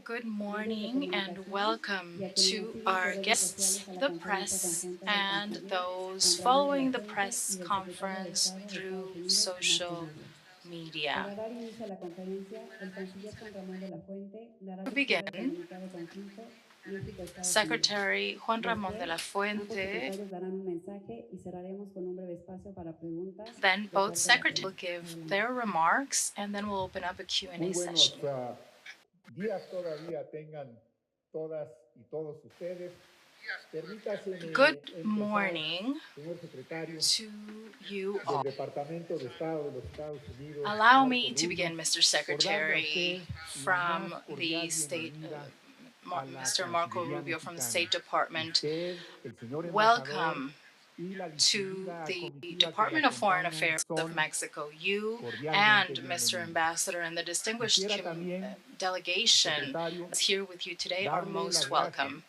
Good morning and welcome to our guests, the press, and those following the press conference through social media. Para dar inicio a la conferencia, el canciller Juan Ramón de la Fuente dará To lectura al begin, comunicado conjunto México-Estados Unidos. Secretary Juan Ramón de Después, la ambos Fuente, secretarios darán un mensaje y cerraremos con un breve espacio para preguntas then de both parte de la secretaries prensa. will give Adelante. their remarks, and then we'll open up a Q&A Muy buenos session. días todavía tengan todas y todos ustedes. Permítaseme Good empezar, morning señor secretario, to you del all. Departamento de Estado de los Estados Unidos, Allow Marco me to begin, Rubio, Mr. por darle a Secretary, usted la from más the cordial State, bienvenida a la Mr. Marco Cancillería Rubio from the Mexicana. State Department. Usted, el señor embajador Welcome y la to distinguida the comitiva que la Department of Foreign acompañan Affairs of son Mexico. You cordialmente and Mr. bienvenidos. Ambassador and the distinguished Quisiera también, delegation secretario, that's here with you today are darle most las welcome.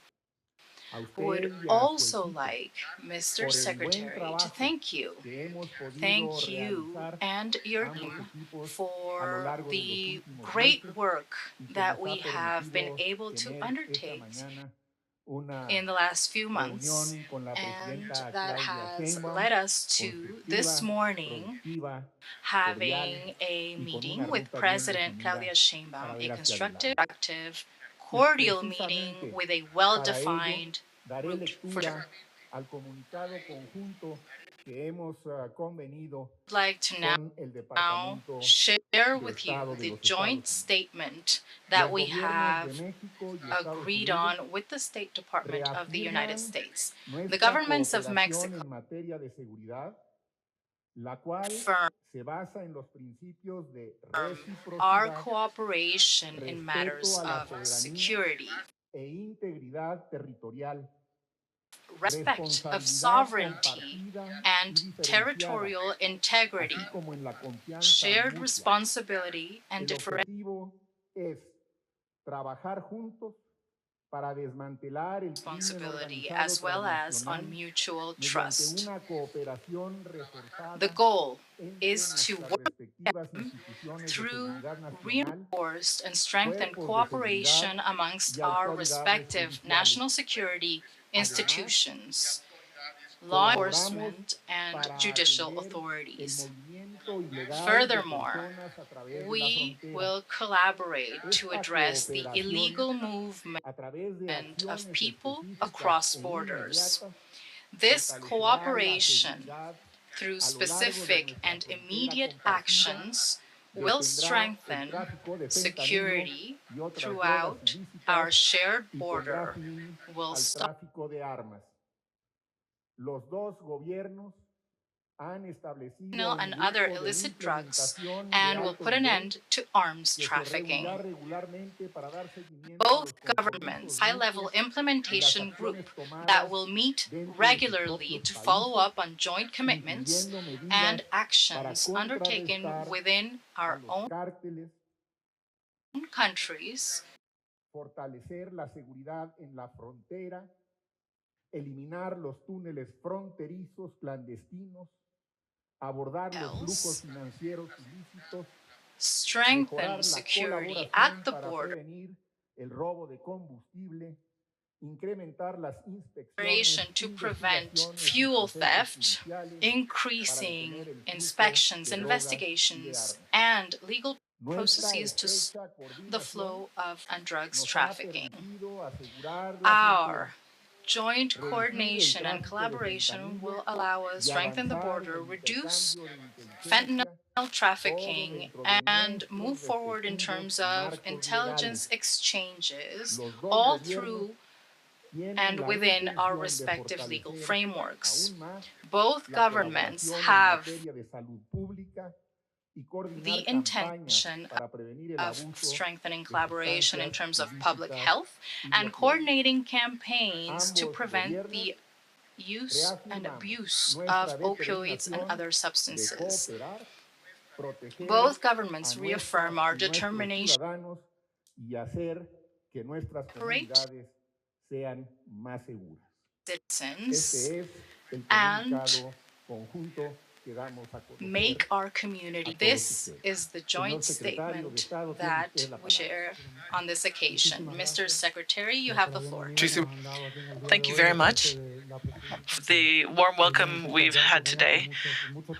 a Would usted y a su also equipo like, Mr. por el buen Secretary, to trabajo thank you. que hemos podido Thank you realizar and your ambos team equipos a lo for largo de los the últimos great meses work y se that nos we ha have been permitido able to tener esta undertake mañana una in the last few months, reunión con la and presidenta that Claudia has Sheinbaum, led us to this constructiva, morning productiva, cordial having a y con meeting una with ruta bien President definida Claudia para Sheinbaum, a ver hacia constructive, adelante. productive, Y cordial meeting precisamente with a para ello well-defined daré route for sure. lectura al comunicado conjunto que hemos convenido I'd like to con el now Departamento share de with you Estado de the los joint Estados Unidos. statement that Los we gobiernos de have México y Estados agreed Unidos on with the State Department of the United reafirman States. The nuestra governments of cooperación Mexico en materia de seguridad, la cual affirm se basa en los principios de our reciprocidad, cooperation in matters respeto a la of soberanía security, e integridad territorial, respect of responsabilidad sovereignty compartida y and diferenciada, territorial integrity, así como en la confianza shared mutua. responsibility and El different objetivo es trabajar juntos para desmantelar el crimen responsibility organizado as well as on transnacional mutual mediante trust. una cooperación reforzada The goal entre is to nuestras work respectivas instituciones de through seguridad nacional, reinforced and strengthened cuerpos de cooperation seguridad amongst y our autoridades respective judiciales. national security Además, institutions, law enforcement, and para judicial atender el authorities. movimiento ilegal Furthermore, de personas a través de la we frontera. will collaborate to Esta address the cooperación, illegal movement a través de of acciones people específicas across e borders. inmediatas, This fortalecerá la cooperation seguridad through a lo largo de specific nuestra and frontera immediate compartida, actions will detendrá el strengthen tráfico de fentanilo security y otras drogas throughout ilícitas our shared y pondrá border, fin will al stop tráfico de armas. Los dos gobiernos han establecido un and grupo other de illicit drugs implementación and de will alto put an nivel end to arms que se trafficking. reunirá regularmente para dar seguimiento a Both los compromisos governments' high-level mutuos y las implementation acciones group tomadas that will meet dentro de sus regularly propios to follow países, up on joint commitments incluyendo medidas and para actions undertaken contrarrestar within a our los own cárteles, countries, fortalecer la seguridad en la frontera, eliminar los túneles fronterizos clandestinos, abordar los flujos else, financieros ilícitos, strengthen mejorar la security colaboración at the para border, prevenir el robo de combustible, incrementar las inspecciones operation to prevent investigaciones y fuel procesos theft, judiciales para increasing detener el flujo inspections, de drogas y de investigations, armas. and legal Nuestra processes to estrecha the coordinación flow of drugs nos ha trafficking. permitido asegurar la frontera, Our joint reducir el coordination and tráfico de collaboration fentanilo will allow us y strengthen the avanzar en border, el reduce intercambio de fentanyl inteligencia, todo trafficking, dentro de and nuestros move forward in respectivos terms of marcos intelligence legales. exchanges, Los dos all gobiernos through tienen and la within our intención de respective legal fortalecer frameworks. aún más Both la governments colaboración en have materia de salud pública y the coordinar campañas intention para prevenir el of abuso strengthening de collaboration in sustancias terms of public ilícitas health y and bloqueos. coordinating campaigns to Ambos prevent gobiernos the use and reafirmamos abuse nuestra of opioids and determinación other de substances. cooperar, proteger Both a governments reaffirm nuestras our y nuestros determination ciudadanos y hacer que nuestras to operate comunidades sean más seguras. citizens Este es el and comunicado conjunto make our community. This is the joint statement that we share on this occasion. Mr. Secretary, you have the floor. Thank you very much for the warm welcome we've had today.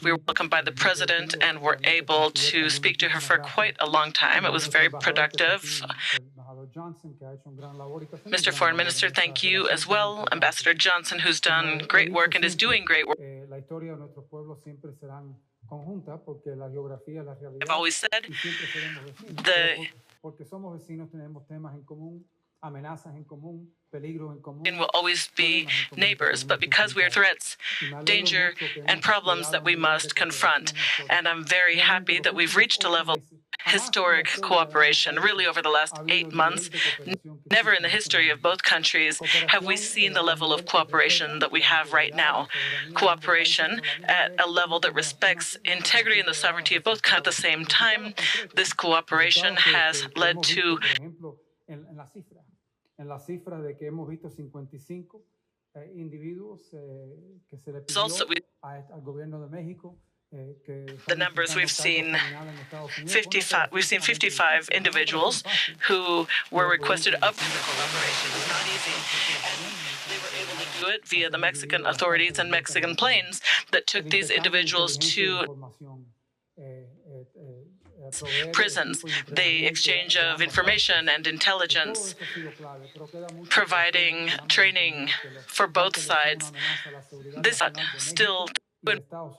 We were welcomed by the President and were able to speak to her for quite a long time. It was very productive. Mr. Foreign Minister, thank you as well. Ambassador Johnson, who's done great work and is doing great work. I've always said will always be neighbors, but because we are threats, danger, and problems that we must confront. And I'm very happy that we've reached a level of historic cooperation, really over the last 8 months. Never in the history of both countries have we seen the level of cooperation that we have right now. Cooperation at a level that respects integrity and the sovereignty of both countries. At the same time, this cooperation has led to results that the numbers we've seen 55. We've seen 55 individuals who were requested up for the cooperation. It's not easy, and they were able to do it via the Mexican authorities and Mexican planes that took these individuals to prisons, the exchange of information and intelligence, providing training for both sides. This still Mexico.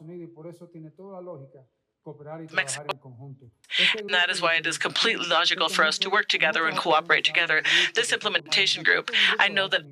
And that is why it is completely logical for us to work together and cooperate together. This implementation group, I know that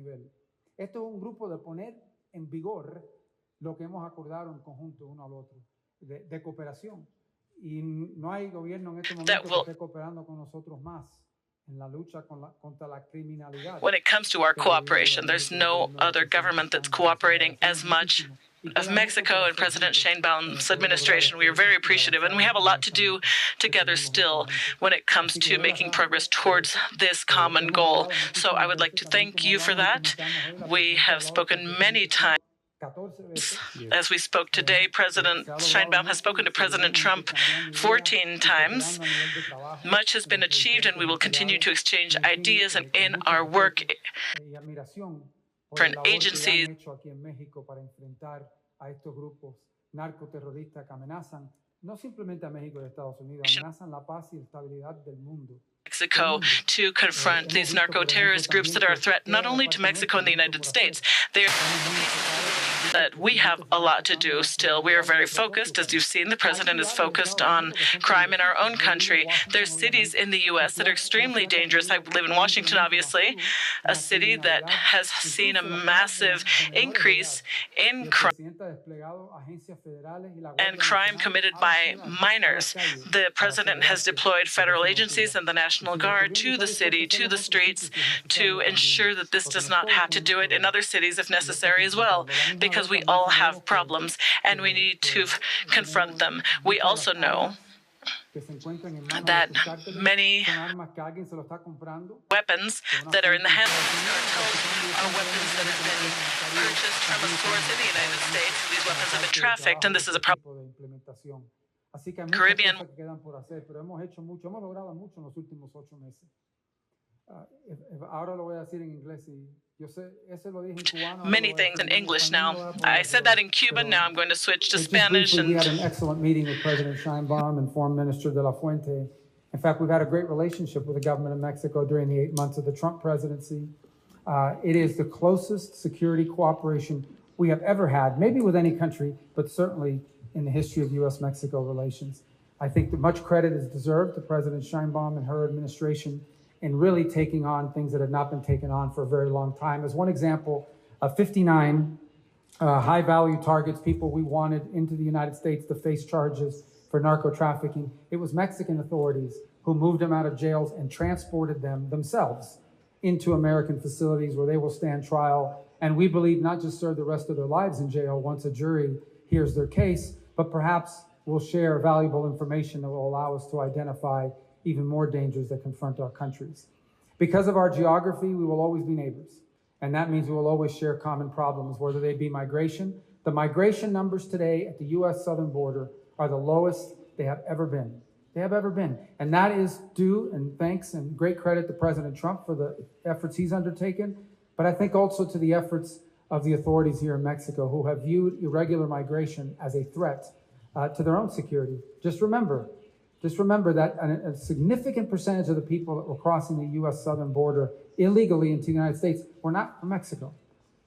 when it comes to our cooperation, there's no other government that's cooperating as much of Mexico and President Sheinbaum's administration. We are very appreciative, and we have a lot to do together still when it comes to making progress towards this common goal. So I would like to thank you for that. We have spoken many times. As we spoke today, President Sheinbaum has spoken to President Trump 14 times. Much has been achieved, and we will continue to exchange ideas and in our work different agencies. Mexico to confront these narco-terrorist groups that are a threat not only to Mexico and the United States. They are that we have a lot to do still. We are very focused. As you've seen, the president is focused on crime in our own country. There's cities in the U.S. that are extremely dangerous. I live in Washington, obviously, a city that has seen a massive increase in crime and crime committed by minors. The president has deployed federal agencies and the National Guard to the city, to the streets, to ensure that this does not have to do it in other cities if necessary as well, because we all have problems and we need to confront them. We also know that many weapons that are in the hands of these cartels are weapons that have been purchased from a source in the United States. These weapons have been trafficked, and this is a problem. Caribbean. Many things in English now. I said that in Cuban, now I'm going to switch to Spanish. We had an excellent meeting with President Sheinbaum and Foreign Minister de la Fuente. In fact, we've had a great relationship with the government of Mexico during the 8 months of the Trump presidency. It is the closest security cooperation we have ever had, maybe with any country, but certainly in the history of U.S.-Mexico relations. I think that much credit is deserved to President Sheinbaum and her administration in really taking on things that had not been taken on for a very long time. As one example, 59 high-value targets, people we wanted into the United States to face charges for narco trafficking. It was Mexican authorities who moved them out of jails and transported them themselves into American facilities where they will stand trial, and we believe not just serve the rest of their lives in jail once a jury hears their case, but perhaps will share valuable information that will allow us to identify even more dangers that confront our countries. Because of our geography, we will always be neighbors. And that means we will always share common problems, whether they be migration, The migration numbers today at the U.S. southern border are the lowest they have ever been. They have ever been. And that is due and thanks and great credit to President Trump for the efforts he's undertaken, but I think also to the efforts of the authorities here in Mexico who have viewed irregular migration as a threat to their own security. Just remember that a significant percentage of the people that were crossing the U.S. southern border illegally into the United States were not from Mexico.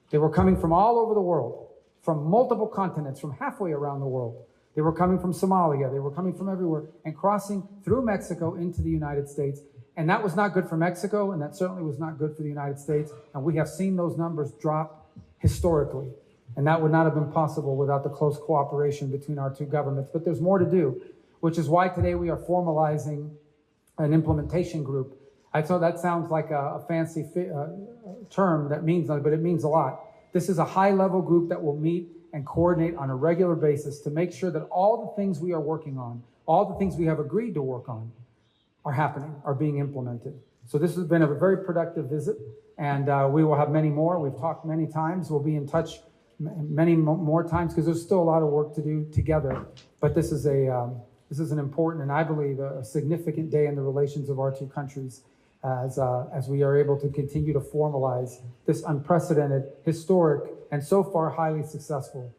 They were coming from all over the world, from multiple continents, from halfway around the world. They were coming from Somalia. They were coming from everywhere and crossing through Mexico into the United States. And that was not good for Mexico, and that certainly was not good for the United States. And we have seen those numbers drop historically. And that would not have been possible without the close cooperation between our two governments. But there's more to do, which is why today we are formalizing an implementation group. I thought that sounds like a fancy term that means nothing, but it means a lot. This is a high-level group that will meet and coordinate on a regular basis to make sure that all the things we are working on, all the things we have agreed to work on, are happening, are being implemented. So this has been a very productive visit, and we will have many more. We've talked many times. We'll be in touch many more times because there's still a lot of work to do together. But this is an important and I believe a significant day in the relations of our two countries as we are able to continue to formalize this unprecedented, historic, and so far highly successful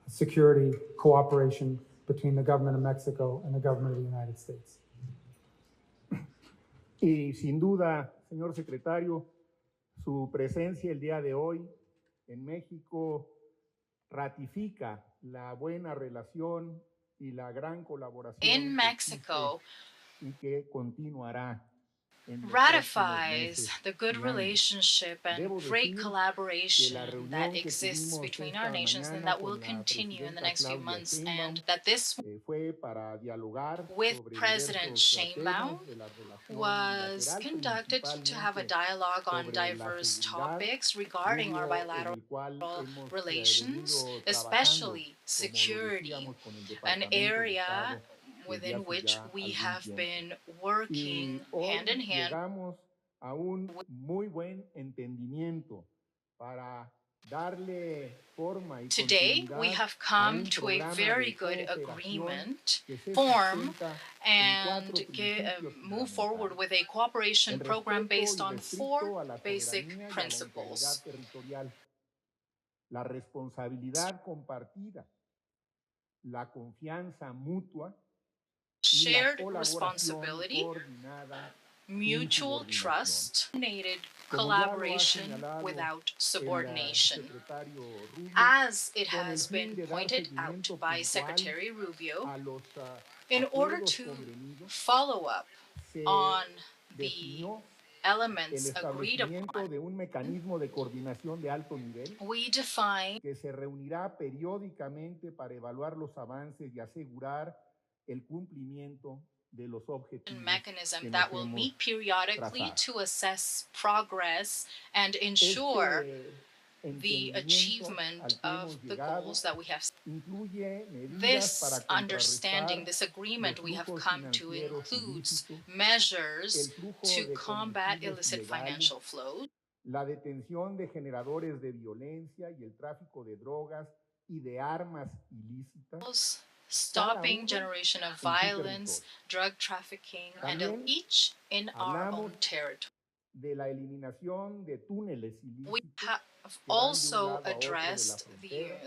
security cooperation between the government of Mexico and the government of the United States. Y sin duda, señor secretario, su presencia el día de hoy en México ratifica la buena relación y la gran colaboración in Mexico y que continuará. Ratifies the good relationship and great collaboration that exists between our nations and that will continue in the next few months, and that this with President Sheinbaum was conducted to have a dialogue on diverse topics regarding our bilateral relations, especially security, an area within which we have been working hand in hand. A un muy buen entendimiento para darle forma y Today, we have come to a very good agreement, form, and move forward with a cooperation program based on 4 basic principles. La responsabilidad compartida, la confianza mutua, shared responsibility, mutual trust, collaboration without subordination. As it has been pointed out by Secretary Rubio, in order to follow up on the elements agreed upon, de un mecanismo de coordinación de alto nivel we define que se reunirá periódicamente para evaluar los avances y asegurar el cumplimiento de los objetivos mechanism that will meet periodically to assess progress and ensure the achievement of the goals that we have. This understanding, this agreement we have come to includes measures to combat illicit financial flows, la detención de generadores de violencia y el tráfico de drogas y de armas ilícitas, stopping generation of violence, drug trafficking, and of each in our own territory. De la eliminación de túneles ilícitos. We have also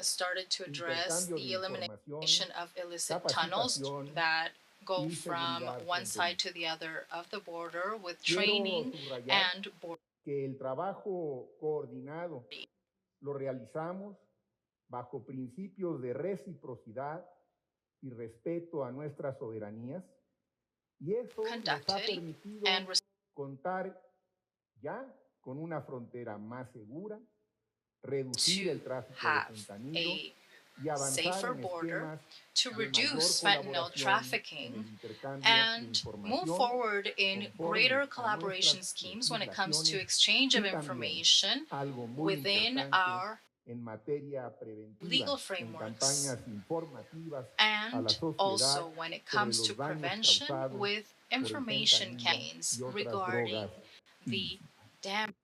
started to address the elimination of illicit tunnels that go from one side to the other of the border with training and border. Que el trabajo coordinado lo realizamos bajo principios de reciprocidad y respeto a nuestras soberanías, y eso nos ha permitido contar ya con una frontera más segura, reducir el tráfico de fentanilo y avanzar en esquemas to reduce fentanyl trafficking and move forward in greater collaboration schemes when it comes to exchange of information within our legal frameworks, and also when it comes to prevention with information campaigns regarding the damage.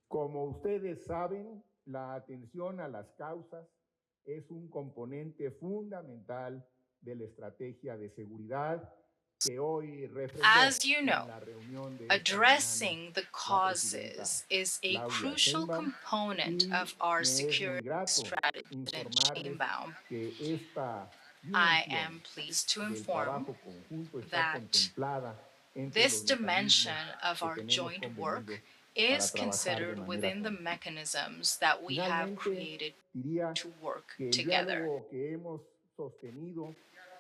Como ustedes saben, la atención a las causas, es un componente fundamental de la estrategia de seguridad que hoy refrendó As you en know, la reunión de esta addressing the mañana la causes is a Claudia crucial Sheinbaum, component y of our me es muy security grato strategy, President informarles Sheinbaum. que esta I dimensión am pleased to del inform trabajo conjunto está that contemplada entre this los dimension mecanismos of que our tenemos joint convenidos work para is trabajar de considered manera within the conjunta. mechanisms that we have Finalmente, created diría to work que el together. diálogo que hemos sostenido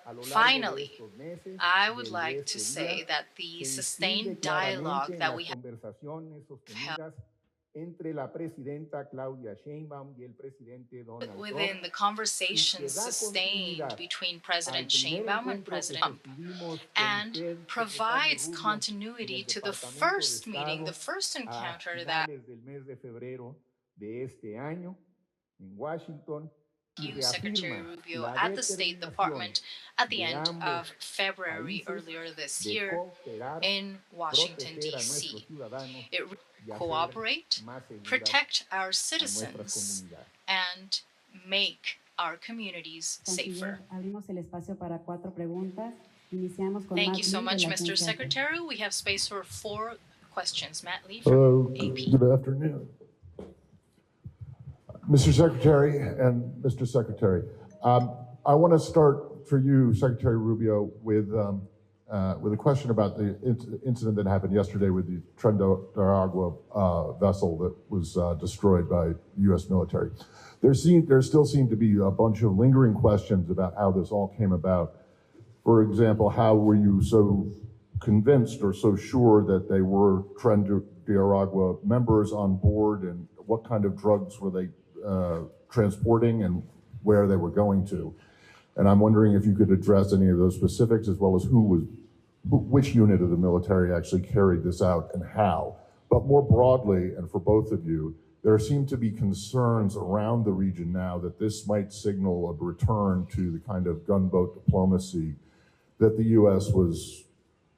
a lo largo de Finally, estos meses I would del like to este say día that the se sustained inscribe dialogue claramente en that las we have conversaciones sostenidas entre la presidenta Claudia Sheinbaum y el presidente Donald Trump, within the y conversations que da sustained continuidad between al President primer Sheinbaum and encuentro que President Trump, sostuvimos con and usted, secretario provides Rubio, en continuity el to the Departamento de first meeting, the Estado first a encounter that finales del mes de febrero de este año en Washington y you, Secretary reafirma Rubio, la at the State determinación Department at the de end ambos of February países earlier this de year cooperar, in Washington, proteger a D.C. nuestros ciudadanos It y hacer cooperate, más seguras protect our a nuestras citizens, comunidades. and make our communities safer. Canciller, abrimos el espacio para 4 preguntas. Iniciamos con Thank Matt you so Lee de much, la Mr. Agencia APE. Secretary. We have space for 4 questions. Matt Lee Hello, from AP. good afternoon. Mr. Secretary and Mr. Secretary, I want to start for you, Secretary Rubio, with a question about the incident that happened yesterday with the Tren de Aragua vessel that was destroyed by U.S. military. There still seem to be a bunch of lingering questions about how this all came about. For example, how were you so convinced or so sure that they were Tren de Aragua members on board, and what kind of drugs were they transporting and where they were going to? And I'm wondering if you could address any of those specifics, as well as which unit of the military actually carried this out and how. But more broadly, and for both of you, there seem to be concerns around the region now that this might signal a return to the kind of gunboat diplomacy that the U.S. was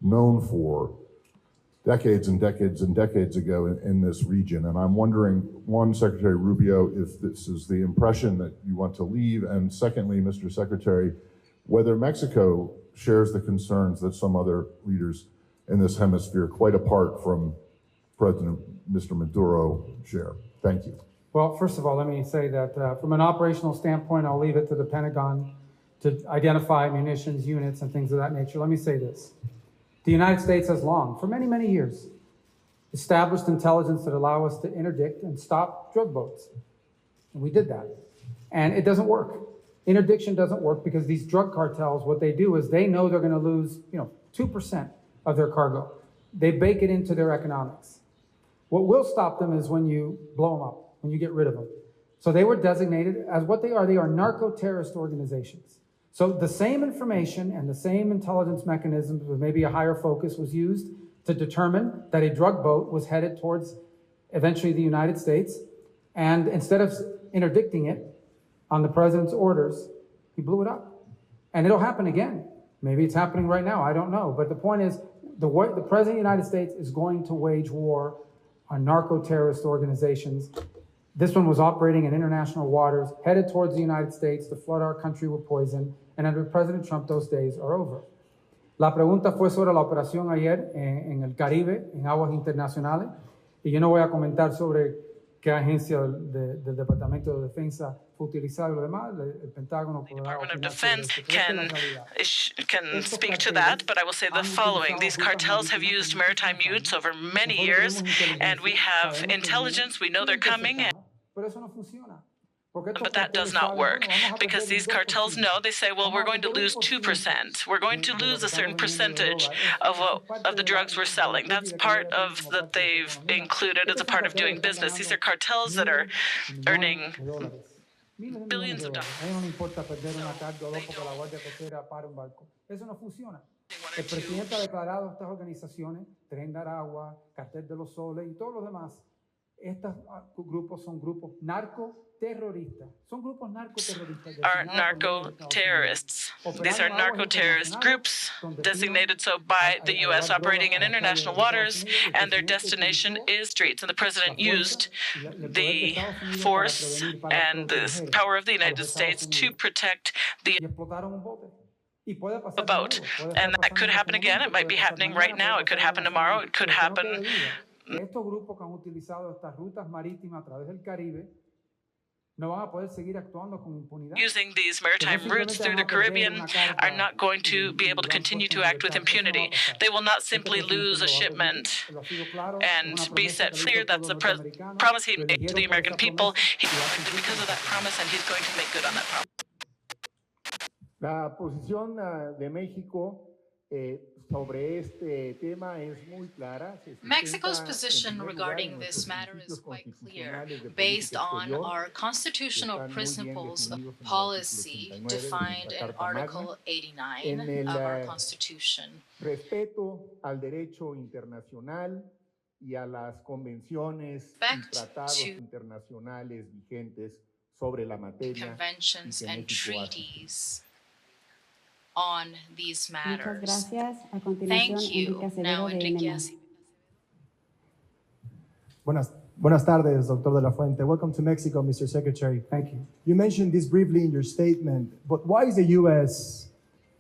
known for decades and decades and decades ago in this region. And I'm wondering, one, Secretary Rubio, if this is the impression that you want to leave, and secondly, Mr. Secretary, whether Mexico shares the concerns that some other leaders in this hemisphere, quite apart from President Mr. Maduro, share. Thank you. Well, first of all, let me say that from an operational standpoint, I'll leave it to the Pentagon to identify munitions units and things of that nature. Let me say this. The United States has long, for many, many years, established intelligence that allow us to interdict and stop drug boats. And we did that. And it doesn't work. Interdiction doesn't work because these drug cartels, what they do is they know they're going to lose, 2% of their cargo. They bake it into their economics. What will stop them is when you blow them up, when you get rid of them. So they were designated as what they are narco-terrorist organizations. So the same information and the same intelligence mechanisms with maybe a higher focus was used to determine that a drug boat was headed towards eventually the United States. And instead of interdicting it on the president's orders, he blew it up. And it'll happen again. Maybe it's happening right now. I don't know. But the point is, the president of the United States is going to wage war on narco-terrorist organizations. This one was operating in international waters, headed towards the United States to flood our country with poison, and under President Trump, those days are over. La pregunta fue sobre la operación ayer en el Caribe, en aguas internacionales, y yo no voy a comentar sobre qué agencia del Departamento de Defensa fue utilizada y lo demás. El Pentágono The podrá Department of opinar sobre Defense eso, pero esta es la can realidad. speak to that, but I will say the following. These cartels have used maritime utes over many years, and we have intelligence. We know they're coming, Pero eso no funciona. Porque estos but that does carteles not saben, work bueno, vamos a because perder these un 2%. cartels know, they say, well, we're going to lose 2%. We're going to lose a certain percentage of the drugs we're selling. That's part of that they've included as a part of doing business. These are cartels that are earning billions of dollars. A ellos no les importa perder una carga o dos porque la Guardia Costera para un barco. Eso no funciona. El presidente ha declarado estas organizaciones, Tren de Aragua, Cartel de los Soles y todos los demás, Estos grupos son grupos narcoterroristas. Son grupos narcoterroristas. Are narco-terrorists. These are narco-terrorist groups designated so by the U.S. operating in international waters, and their destination is streets. And the president used the force and the power of the United States to protect the boat. And that could happen again. It might be happening right now. It could happen tomorrow. It could happen. Estos grupos que han utilizado estas rutas marítimas a través del Caribe no van a poder seguir actuando con impunidad. Using these maritime routes through the Caribbean are not going to be able to continue to act with impunity. They will not simply lose a shipment and be set free. That's the promise he made to the American people. He's elected because of that promise, and he's going to make good on that promise. La posición de México sobre este tema es muy clara. Mexico's position regarding this matter is quite clear, based on our constitutional principles of policy defined in Article 89 of our Constitution. Respeto al derecho internacional y a las convenciones y tratados internacionales vigentes sobre la materia. Conventions and treaties on these matters. Muchas gracias. A continuación, Thank you. Enrique Acevedo Now, de Enrique NEMA. Acevedo. Buenas tardes, Dr. de la Fuente. Welcome to Mexico, Mr. Secretary. Thank you. You mentioned this briefly in your statement, but why is the U.S.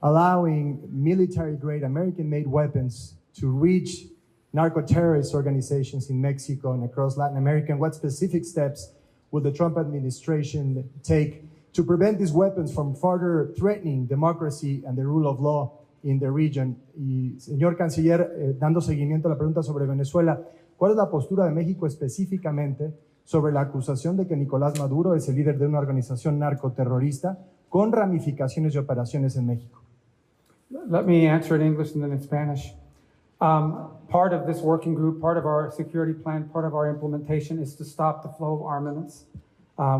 allowing military-grade American-made weapons to reach narco-terrorist organizations in Mexico and across Latin America? And what specific steps will the Trump administration take to prevent these weapons from further threatening democracy and the rule of law in the region? Y, señor Canciller, dando seguimiento a la pregunta sobre Venezuela, ¿cuál es la postura de México específicamente sobre la acusación de que Nicolás Maduro es el líder de una organización narcoterrorista con ramificaciones y operaciones en México? Let me answer in English and then in Spanish. Part of this working group, part of our security plan, part of our implementation is to stop the flow of armaments.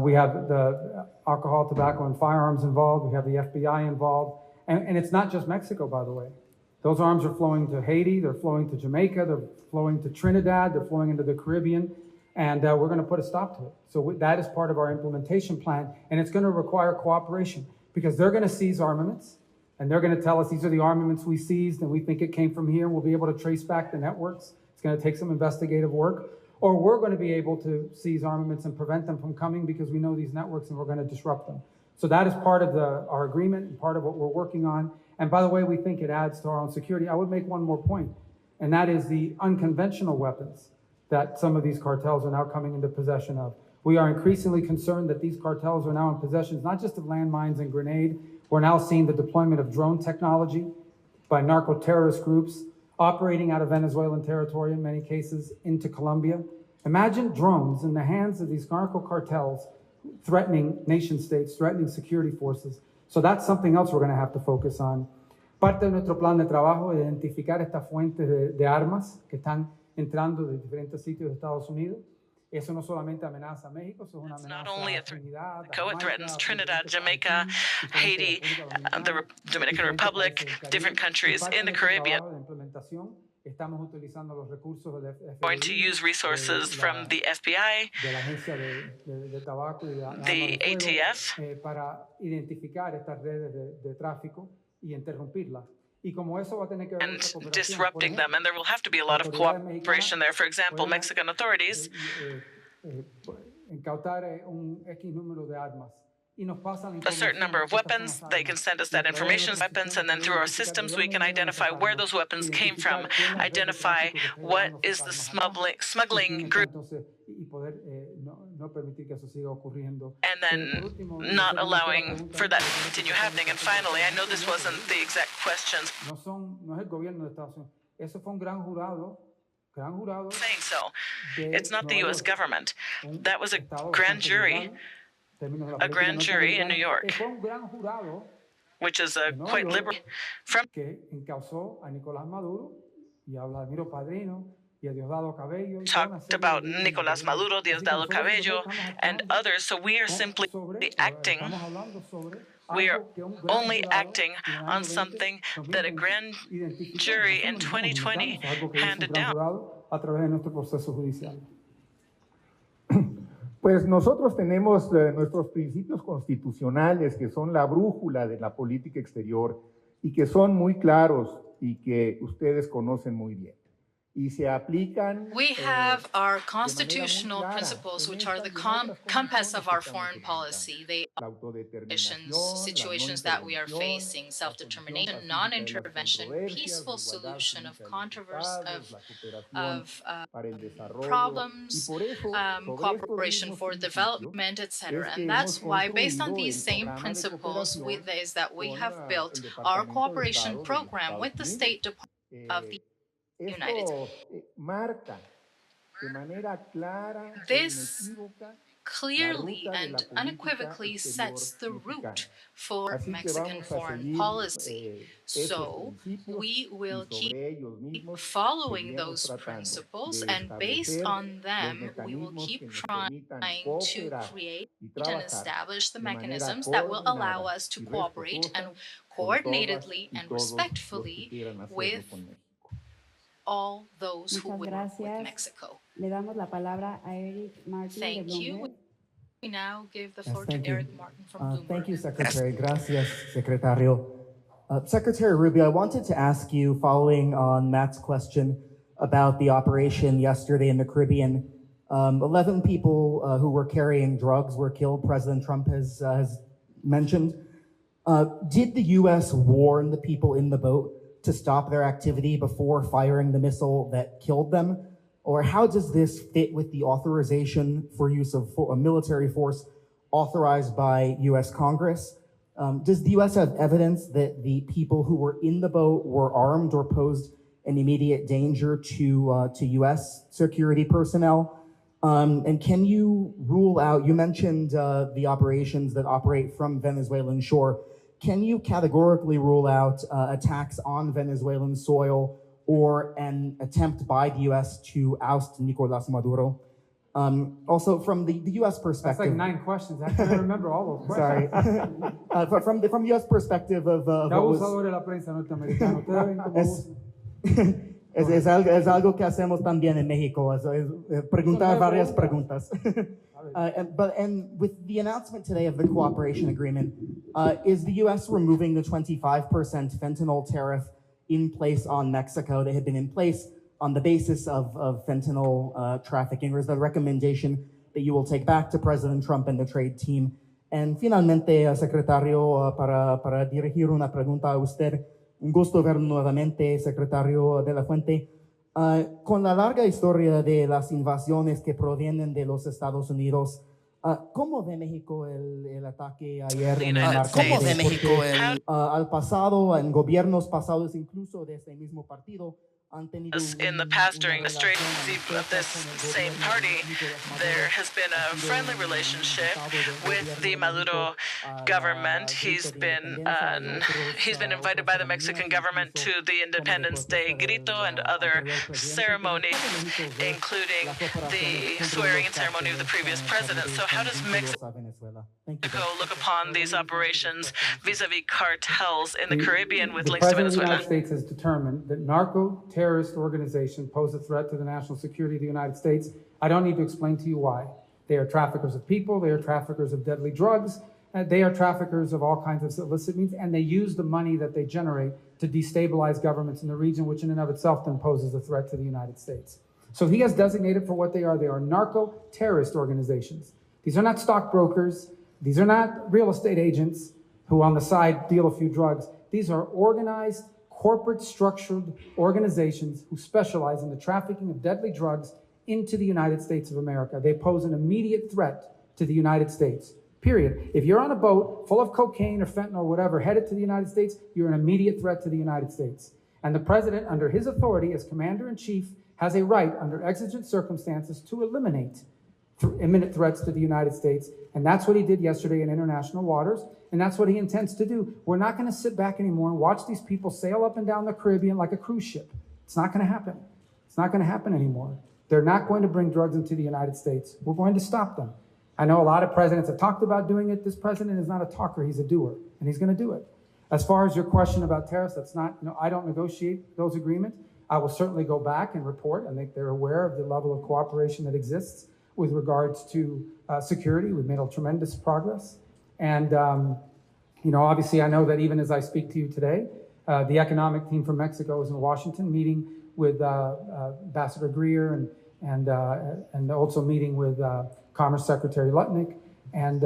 We have the alcohol, tobacco, and firearms involved. We have the FBI involved. And it's not just Mexico, by the way. Those arms are flowing to Haiti, they're flowing to Jamaica, they're flowing to Trinidad, they're flowing into the Caribbean, and we're going to put a stop to it. So that is part of our implementation plan, and it's going to require cooperation because they're going to seize armaments, and they're going to tell us these are the armaments we seized, and we think it came from here. We'll be able to trace back the networks. It's going to take some investigative work. Or we're going to be able to seize armaments and prevent them from coming because we know these networks and we're going to disrupt them. So that is part of our agreement and part of what we're working on. And by the way, we think it adds to our own security. I would make one more point, and that is the unconventional weapons that some of these cartels are now coming into possession of. We are increasingly concerned that these cartels are now in possession not just of landmines and grenade. We're now seeing the deployment of drone technology by narco-terrorist groups operating out of Venezuelan territory in many cases into Colombia. Imagine drones in the hands of these narco cartels threatening nation states, threatening security forces. So that's something else we're going to have to focus on. Parte de nuestro plan de trabajo es identificar estas fuentes de armas que están entrando de diferentes sitios de Estados Unidos. Eso no solamente amenaza a México, eso es una amenaza a Trinidad, It threatens Trinidad, Jamaica, Haiti, the Dominican Republic, different countries in the Caribbean. Estamos utilizando los recursos del FBI, Going to use resources from the FBI, de la Agencia de Tabaco y de the ATF, para identificar estas redes de tráfico y interrumpirlas. Y como eso va a tener que ver and disrupting them. And there will have to be a lot of cooperation there. For example, Mexican authorities incautar un X número de armas. A certain number of weapons, they can send us that information, weapons, and then through our systems we can identify where those weapons came from, identify what is the smuggling group, and then not allowing for that to continue happening. And finally, I know this wasn't the exact questions. Saying so, it's not the U.S. government. That was a grand jury in New York, which is a quite liberal from talked about Nicolás Maduro, Diosdado Cabello, and others. So we are simply acting. We are only acting on something that a grand jury in 2020 handed down. Pues nosotros tenemos nuestros principios constitucionales que son la brújula de la política exterior y que son muy claros y que ustedes conocen muy bien. Y se aplican. We have our constitutional principles, which are the compass of our foreign policy. They are situations that we are facing: self-determination, non-intervention, peaceful solution of controversy, of problems, cooperation for development, etc. And that's why, based on these same principles, is that we have built our cooperation program with the State Department of the United States. This clearly and unequivocally sets the route for Mexican foreign policy. So we will keep following those principles, and based on them, we will keep trying to create and establish the mechanisms that will allow us to cooperate and coordinately and respectfully with all those who work with Mexico. Le damos la palabra a Eric Martin. Thank you. We now give the floor to Eric Martin from Bloomberg. Thank you, Secretary. Gracias, Secretario. Secretary Rubio, I wanted to ask you, following on Matt's question about the operation yesterday in the Caribbean, 11 people who were carrying drugs were killed, President Trump has mentioned. Did the U.S. warn the people in the boat to stop their activity before firing the missile that killed them? Or how does this fit with the authorization for use of a military force authorized by U.S. Congress? Does the U.S. have evidence that the people who were in the boat were armed or posed an immediate danger to U.S. security personnel? And can you rule out, you mentioned the operations that operate from Venezuelan shore. Can you categorically rule out attacks on Venezuelan soil or an attempt by the U.S. to oust Nicolas Maduro? Also, from the U.S. perspective... That's like 9 questions. I can't remember all those questions. Sorry. From the U.S. perspective of Es algo que hacemos también en México, preguntar varias preguntas. And with the announcement today of the cooperation agreement, is the U.S. removing the 25% fentanyl tariff in place on Mexico that had been in place on the basis of fentanyl trafficking? Or is that a recommendation that you will take back to President Trump and the trade team? And finalmente, Secretario, para dirigir una pregunta a usted. Un gusto verlo nuevamente, Secretario de la Fuente. Con la larga historia de las invasiones que provienen de los Estados Unidos, ¿cómo ve México el ataque ayer en ¿Cómo ve México al pasado, en gobiernos pasados, incluso de este mismo partido? In the past, during the strategy of this same party, there has been a friendly relationship with the Maduro government. He's been invited by the Mexican government to the Independence Day Grito and other ceremonies, including the swearing-in ceremony of the previous president. So how does Mexico look upon these operations vis-a-vis cartels in the Caribbean with links to Venezuela? The President of the United States has determined that terrorist organizations pose a threat to the national security of the United States. I don't need to explain to you why. They are traffickers of people, they are traffickers of deadly drugs, they are traffickers of all kinds of illicit means, and they use the money that they generate to destabilize governments in the region, which in and of itself then poses a threat to the United States. So he has designated for what they are. They are narco-terrorist organizations. These are not stockbrokers. These are not real estate agents who on the side deal a few drugs. These are organized, corporate structured organizations who specialize in the trafficking of deadly drugs into the United States of America. They pose an immediate threat to the United States, period. If you're on a boat full of cocaine or fentanyl or whatever headed to the United States, you're an immediate threat to the United States. And the president, under his authority as commander-in-chief, has a right under exigent circumstances to eliminate imminent threats to the United States. And that's what he did yesterday in international waters. And that's what he intends to do. We're not going to sit back anymore and watch these people sail up and down the Caribbean like a cruise ship. It's not going to happen. It's not going to happen anymore. They're not going to bring drugs into the United States. We're going to stop them. I know a lot of presidents have talked about doing it. This president is not a talker. He's a doer, and he's going to do it. As far as your question about tariffs, that's not, I don't negotiate those agreements. I will certainly go back and report. I think they're aware of the level of cooperation that exists with regards to security. We've made a tremendous progress. And, obviously I know that even as I speak to you today, the economic team from Mexico is in Washington meeting with Ambassador Greer and also meeting with Commerce Secretary Lutnick. And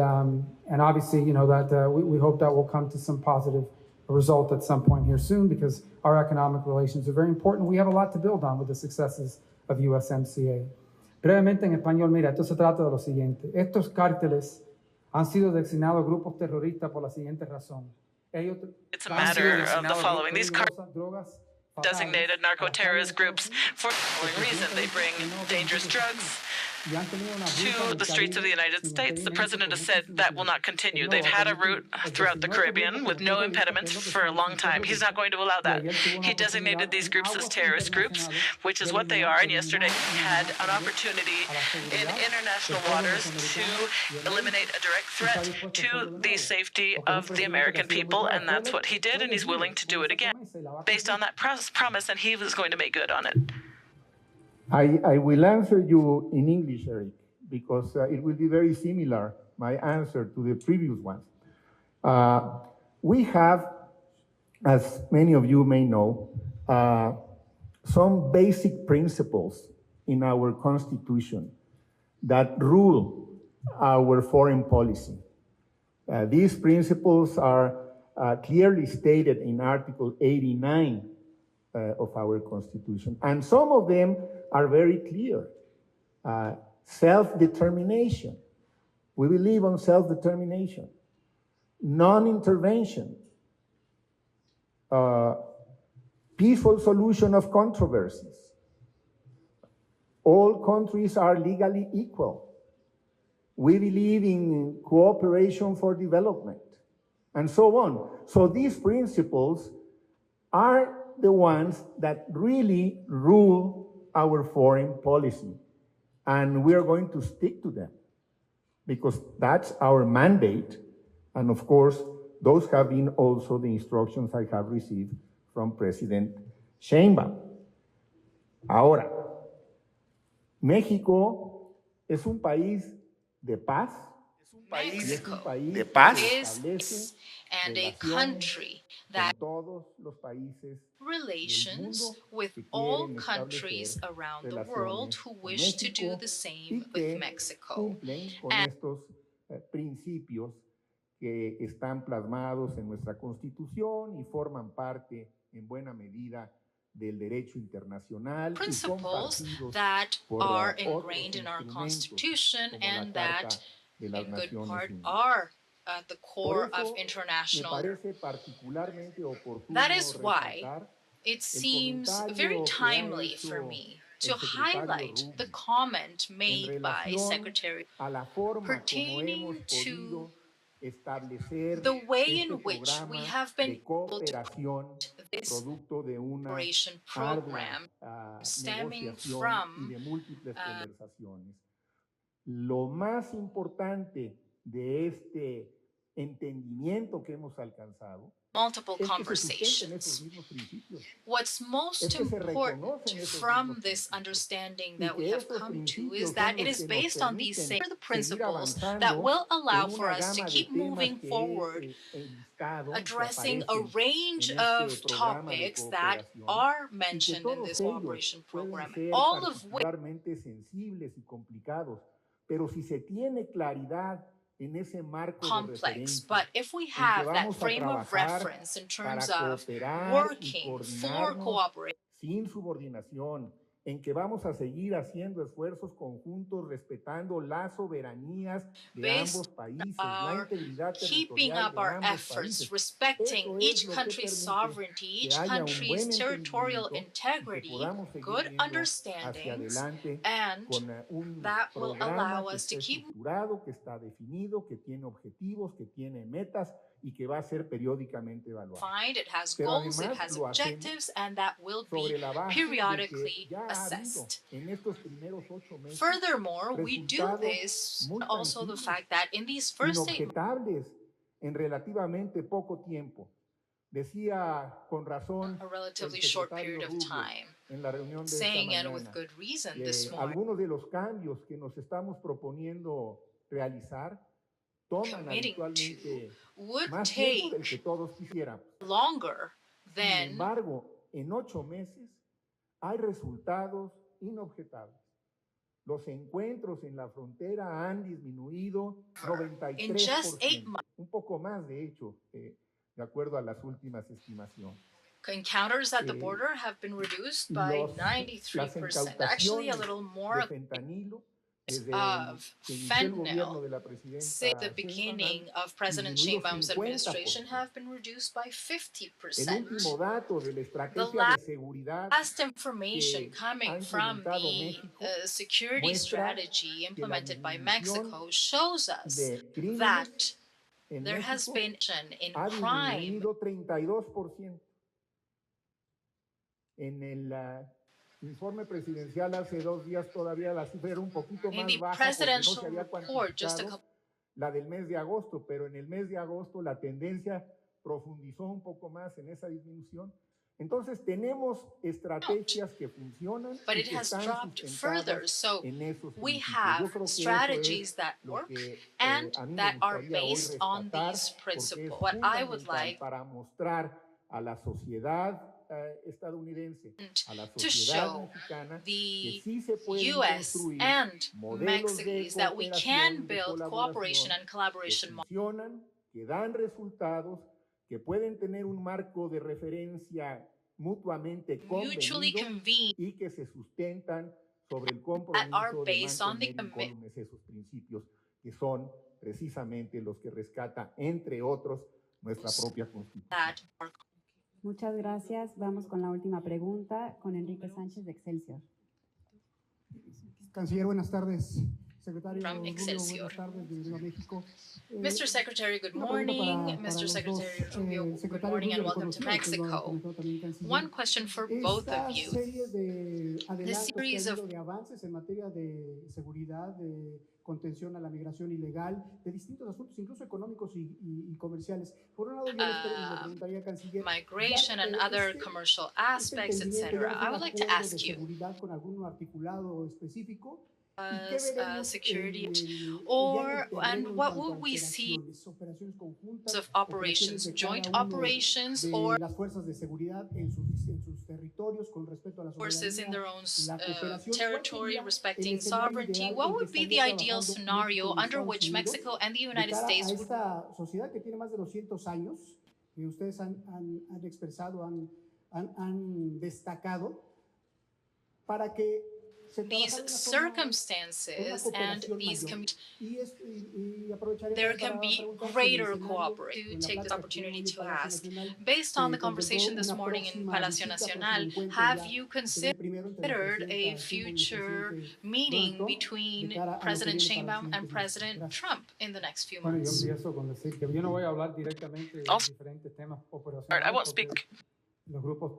obviously, that we hope that will come to some positive result at some point here soon, because our economic relations are very important. We have a lot to build on with the successes of USMCA. Brevemente en español, mira, esto se trata de lo siguiente. Estos cárteles han sido designados grupos terroristas por la siguiente razón. It's a matter of the following. These designated narco-terrorist groups for the following reason. They bring dangerous drugs to the streets of the United States. The president has said that will not continue. They've had a route throughout the Caribbean with no impediment for a long time. He's not going to allow that. He designated these groups as terrorist groups, which is what they are. And yesterday he had an opportunity in international waters to eliminate a direct threat to the safety of the American people. And that's what he did. And he's willing to do it again based on that promise. And he was going to make good on it. I will answer you in English, Eric, because it will be very similar, my answer, to the previous ones. We have, as many of you may know, some basic principles in our Constitution that rule our foreign policy. These principles are clearly stated in Article 89 of our Constitution. And some of them are very clear. Self-determination. We believe on self-determination. Non-intervention. Peaceful solution of controversies. All countries are legally equal. We believe in cooperation for development, and so on. So these principles are the ones that really rule our foreign policy. And we are going to stick to them because that's our mandate. And of course, those have been also the instructions I have received from President Sheinbaum. Ahora, México es un país de paz. Mexico de paz. is and a country that relations with all countries around the world who wish to do the same with Mexico. And estos principios que están plasmados en nuestra Constitución y forman parte en buena medida del derecho internacional. Principles that are ingrained in our Constitution and that in good part are the core of international. That is why it seems very timely for me to highlight the comment made by Secretary pertaining to the way in which we have been able to this cooperation program stemming from lo más importante de este entendimiento que hemos alcanzado multiple conversations. What's most important from this understanding that we have come to is that it is based on these same principles that will allow for us to keep moving forward, addressing a range of topics that are mentioned in this cooperation program, all of which complex, but if we have that frame of reference in terms of working for cooperation, sin subordinación, en que vamos a seguir haciendo esfuerzos conjuntos respetando las soberanías de ambos países, la integridad keeping up our efforts, respecting each country's sovereignty, each country's territorial integrity, good understandings, and that will allow us to keep que está definido, que tiene objetivos, que tiene metas y que va a ser periódicamente evaluado. It has goals, it has objectives, and that will be periodically assessed. Furthermore, we do this also the fact that in these first 8 months, en relativamente poco tiempo, decía con razón a relatively short period of time, en la reunión de esta saying, and with mañana, good reason, que this morning, algunos de los cambios que nos estamos proponiendo realizar toman committing habitualmente to would más tiempo del take que todos quisiéramos. longer Sin than embargo, en 8 meses hay resultados inobjetables. Los encuentros en la frontera han disminuido in just 8 93%, months. un poco más de hecho, de acuerdo a las últimas estimaciones. Encounters at the Eh, border have been reduced by Las 93%, actually a incautaciones little de more fentanilo desde of que inició el gobierno fentanyl de la presidenta since the Sheinbaum beginning of President disminuido Sheinbaum's administration 50%. have been reduced by El 50%. último dato de la The estrategia de seguridad last information que coming ha from implementado the México security muestra strategy que la implemented by disminución Mexico shows us de crímenes that en there has México been in ha crime disminuido 32%. En el informe presidencial hace 2 días todavía la cifra era un poquito in más the baja porque no presidential se había report just a cuantificado couple. la del mes de agosto, pero en el mes de agosto la tendencia profundizó un poco más en esa disminución. Entonces tenemos estrategias que funcionan But y it que has están dropped further. sustentadas So en esos we principios. Yo have creo que eso strategies es that lo work que and a mí me that are gustaría hoy based on rescatar, these porque es principles. What I would fundamental like para mostrar a la sociedad estadounidense, a la to sociedad show mexicana, que the sí se pueden US construir and modelos Mexico de is that we cooperación, can de build cooperation and que collaboration models funcionan, que dan resultados, que pueden tener un marco de referencia mutuamente mutually convenido convened y que se sustentan sobre el that compromiso are de based on the mantener incólumes esos principios que son precisamente los que rescata, entre otros, nuestra propia Constitución. that are Muchas gracias. Vamos con la última pregunta con Enrique Sánchez de Excelsior. Canciller, buenas tardes. Secretario From Rubio, Excelsior. buenas tardes. Bienvenido a México. Mr. Secretary, good Una pregunta morning. para Mr. los Secretary dos. Rubio, good Secretario morning and Rubio, welcome to reconocido, usted lo ha Mexico. comentado también, Canciller. One question for both Esta of you. serie de adelantos que ha series of habido de avances en materia de seguridad, de contención a la migración ilegal, de distintos asuntos, incluso económicos y comerciales. Por un lado, yo le preguntaría, Canciller, Migration and other commercial aspects, etc. I would like to ask you, seguridad con algún articulado específico. security, or and what would we see of operations, joint operations, or las fuerzas de seguridad en sus territorios con respecto a la forces in their own soberanía, territory respecting sovereignty? What would be the ideal scenario under which Mexico and the United States would esta sociedad que tiene más de 200 años, que ustedes han expresado, han destacado, para que these circumstances and these there can be greater cooperation. To take this opportunity to ask, based on the conversation this morning in Palacio Nacional, have you considered a future meeting between President Sheinbaum and President Trump in the next few Bueno, yo months? empiezo con decir que yo no voy a hablar directamente de Also- diferentes temas I operacionales. won't porque speak los grupos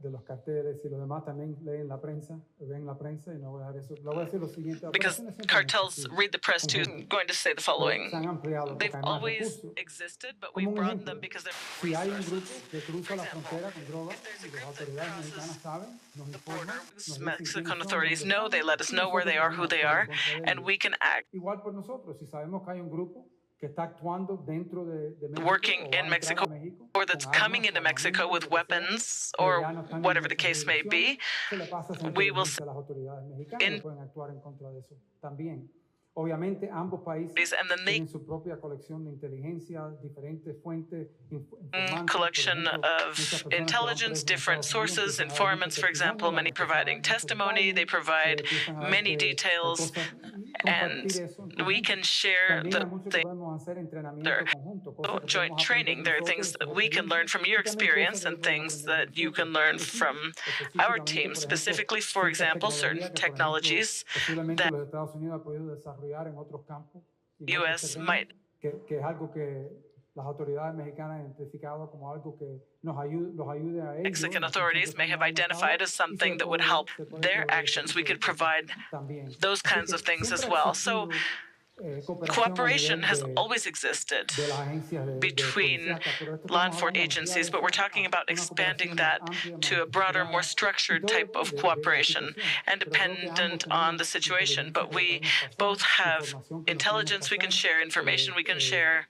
de los carteles y los demás también leen la prensa, ven la prensa y no voy a dejar eso. Lo voy a decir lo siguiente. because operaciones siempre han cartels existido. read the press too. I'm going to say the following. Se han ampliado porque They've hay más always recursos. existed, but we Como un broadened ejemplo, them because they're si hay un resources. grupo que cruza la frontera con drogas y las autoridades mexicanas saben, nos The informan, border, nos dicen Mexican quiénes son, authorities dónde know, están, they let us y know where they are, nosotros who they podemos are, actuar en contra de and ellos. we can act. Igual por nosotros, si sabemos que hay un grupo que está actuando dentro de México Working o va a in entrar Mexico, a México or that's con coming armas, into con Mexico armamento, with lo que sea, weapons pero or ya no están en whatever the nuestra case may jurisdicción, be, se le pasa esa we will inteligencia a las autoridades mexicanas in- y pueden actuar en contra de eso también. Obviamente ambos países and then they tienen su propia colección de inteligencia, diferentes fuentes, informantes, collection por ejemplo, of muchas personas que van intelligence, presas en different Estados Unidos sources, empiezan a dar informants, mucho for example, testimonio, many van a empezar a providing dar muchos testimony, detalles, they provide empiezan a dar many que- details, cosas y and compartir eso en we conjunto. can share También hay the mucho que podemos hacer entrenamiento their conjunto, cosas que joint podemos training. aprender There are nosotros things de that su we can learn experiencia from y your también experience cosas que and podemos things aprender that you nosotros. can learn Y sí, from our específicamente, team, por ejemplo, specifically, for ciertas example, certain tecnologías que, por ejemplo, technologies posiblemente that los Estados Unidos ha podido desarrollar en otros campos y en otros US terrenos, might que es algo que las autoridades mexicanas han identificado como algo que los ayude a ellos. Mexican las authorities funciones may que have están llevando a identified cabo, as y something that would help their actions. We could provide también. those Así kinds que of things as siempre ha well. So existido Cooperation has always existed between law enforcement agencies, but we're talking about expanding that to a broader, more structured type of cooperation and dependent on the situation. But we both have intelligence, we can share information, we can share,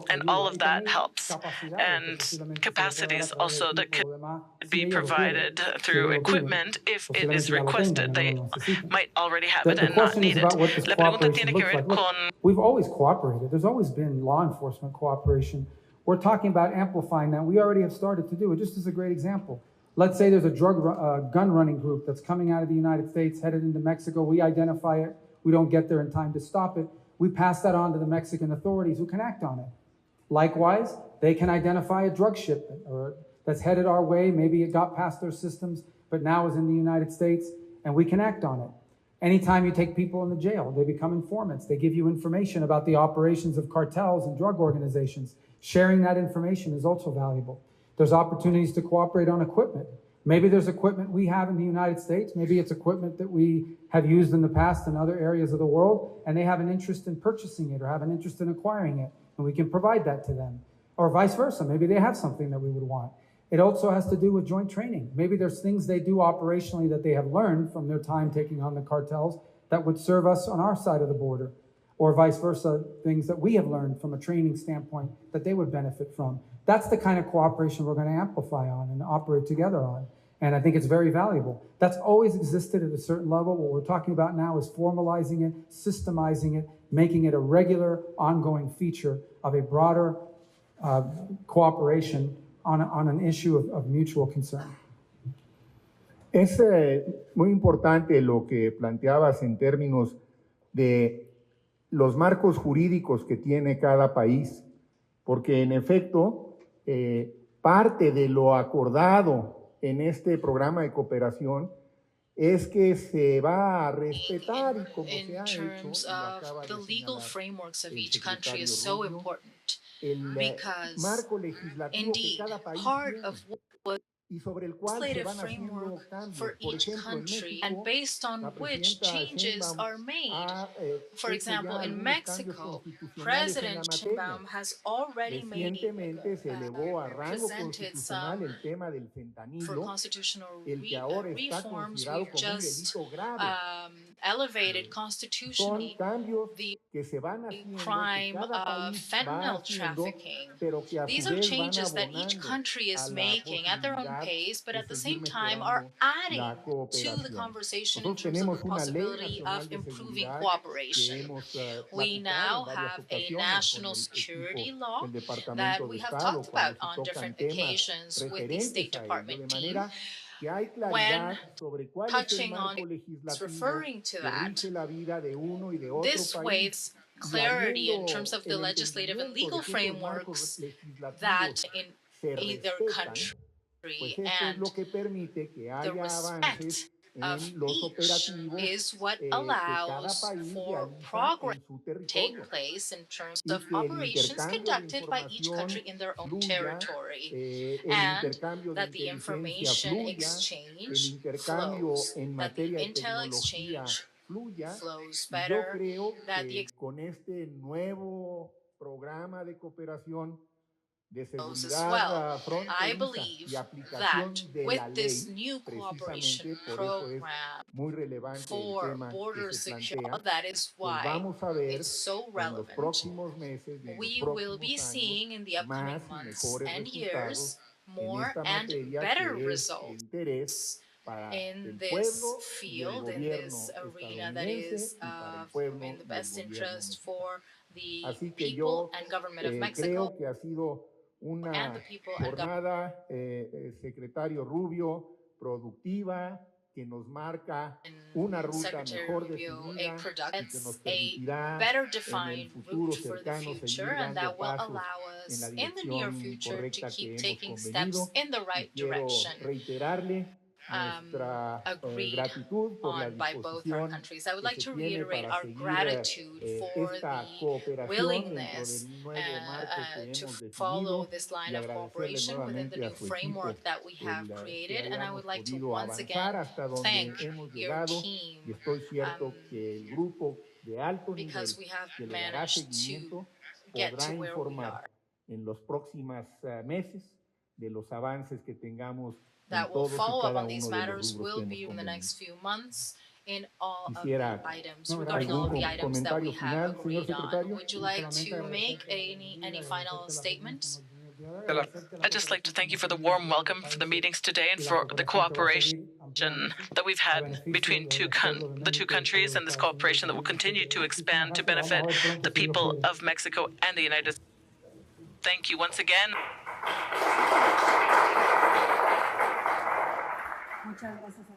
and all of that helps. And capacities also that could be provided through equipment if it is requested. They might already have it and not need it. La pregunta tiene que ver con... We've always cooperated. There's always been law enforcement cooperation. We're talking about amplifying that. We already have started to do it. Just as a great example, let's say there's a gun running group that's coming out of the United States, headed into Mexico. We identify it. We don't get there in time to stop it. We pass that on to the Mexican authorities who can act on it. Likewise, they can identify a drug shipment that's headed our way. Maybe it got past their systems, but now is in the United States, and we can act on it. Anytime you take people in the jail, they become informants. They give you information about the operations of cartels and drug organizations. Sharing that information is also valuable. There's opportunities to cooperate on equipment. Maybe there's equipment we have in the United States. Maybe it's equipment that we have used in the past in other areas of the world, and they have an interest in purchasing it or have an interest in acquiring it, and we can provide that to them. Or vice versa. Maybe they have something that we would want. It also has to do with joint training. Maybe there's things they do operationally that they have learned from their time taking on the cartels that would serve us on our side of the border, or vice versa, things that we have learned from a training standpoint that they would benefit from. That's the kind of cooperation we're going to amplify on and operate together on. And I think it's very valuable. That's always existed at a certain level. What we're talking about now is formalizing it, systemizing it, making it a regular, ongoing feature of a broader cooperation on an issue of mutual concern. Es muy importante lo que planteabas en términos de los marcos jurídicos que tiene cada país, porque en efecto, parte de lo acordado en este programa de cooperación es que se va a respetar y como se ha hecho, the legal frameworks of each country is so important because marco legislativo indeed que cada país part tiene, of what y sobre el cual se legislative van haciendo framework cambios. for Por each ejemplo, en country México, and based on la which presidenta changes Sheinbaum are made. For hecho example, ya in algunos Mexico, cambios constitucionales en la President materia. Sheinbaum has already Recientemente se elevó a rango presented constitucional some el tema del for fentanilo, constitutional el que ahora está reforms. considerado We've como un just delito grave. elevated Son constitutionally cambios the que se van haciendo, que crime cada of país va fentanyl haciendo, trafficking. pero que a These su are vez van changes that each abonando country a is la making at their own posibilidad pace, but de at the seguir same time are mejorando adding la to the cooperación. conversation in Nosotros terms of tenemos the una ley possibility nacional of de improving seguridad que cooperation. hemos We platicado now en varias have a ocasiones con national el security equipo law del Departamento that de we have Estado talked cuando about se on tocan different temas occasions with the State referentes a ello, de Department team. manera que hay When claridad sobre cuál es el touching on marco legislativo referring to que that, rige la vida de uno y de otro this país. waits Y clarity in habiendo terms of the el legislative and entendimiento legal de que esos marcos frameworks legislativos that in se either respetan, country pues esto es and lo que permite que the haya avances respect en of los each operativos is what que cada allows país for realiza progress en su to take territorio place in terms y of que el operations intercambio de conducted by each información country in their own fluya, territory, el and intercambio de that the inteligencia information fluya, el exchange intercambio flows, en that the materia de intel tecnología exchange fluya. flows Y yo better, creo that the que con este nuevo programa de cooperación de as seguridad well. I fronteriza believe y aplicación that de with la this ley, new cooperation precisamente por eso es program muy relevante el for tema border que se security, plantea, that is pues why vamos a ver it's so en los relevant. próximos meses y en We los will be próximos seeing in the años upcoming más y months mejores and resultados years en more esta and materia better que es de results interés para in el this pueblo y el field, in gobierno this arena that estadounidense is y para el of pueblo in the y el best gobierno interest mexicano. for the Así que people yo and government of creo Mexico que ha sido and una the people and government. jornada, secretario Rubio, productiva, que nos marca una ruta Secretary mejor Rubio, definida a product y que nos that's a permitirá better en el defined futuro route for the cercano future, seguir and dando that will pasos allow en us la in the near dirección future to correcta que keep hemos taking convenido. steps in the right Y quiero direction. reiterarle agreed gratitud por la on by both our disposición countries. I would que like se to tiene reiterate para our seguir gratitude for esta the cooperación dentro willingness del nuevo marco que to hemos follow definido this y line of agradecerle cooperation within the nuevamente a new su equipo framework that we have que created. And I would hayamos like to podido once avanzar again hasta donde thank hemos your llegado team y estoy cierto que el grupo de alto nivel because we have que le dará managed to seguimiento get podrá to where we informar are. en los próximos meses de los avances que tengamos That en will todos y follow up cada on these uno de los matters rubros will que be hemos in the convenido. next few months in all of Quisiera the items, regarding all of algún the items that we comentario have final, señor agreed on. secretario. Would you like to make any final statements? I'd just like to thank you for the warm welcome for the meetings today and for the cooperation that we've had between the two countries, and this cooperation that will continue to expand to benefit the people of Mexico and the United States. Thank you once again. Muchas gracias.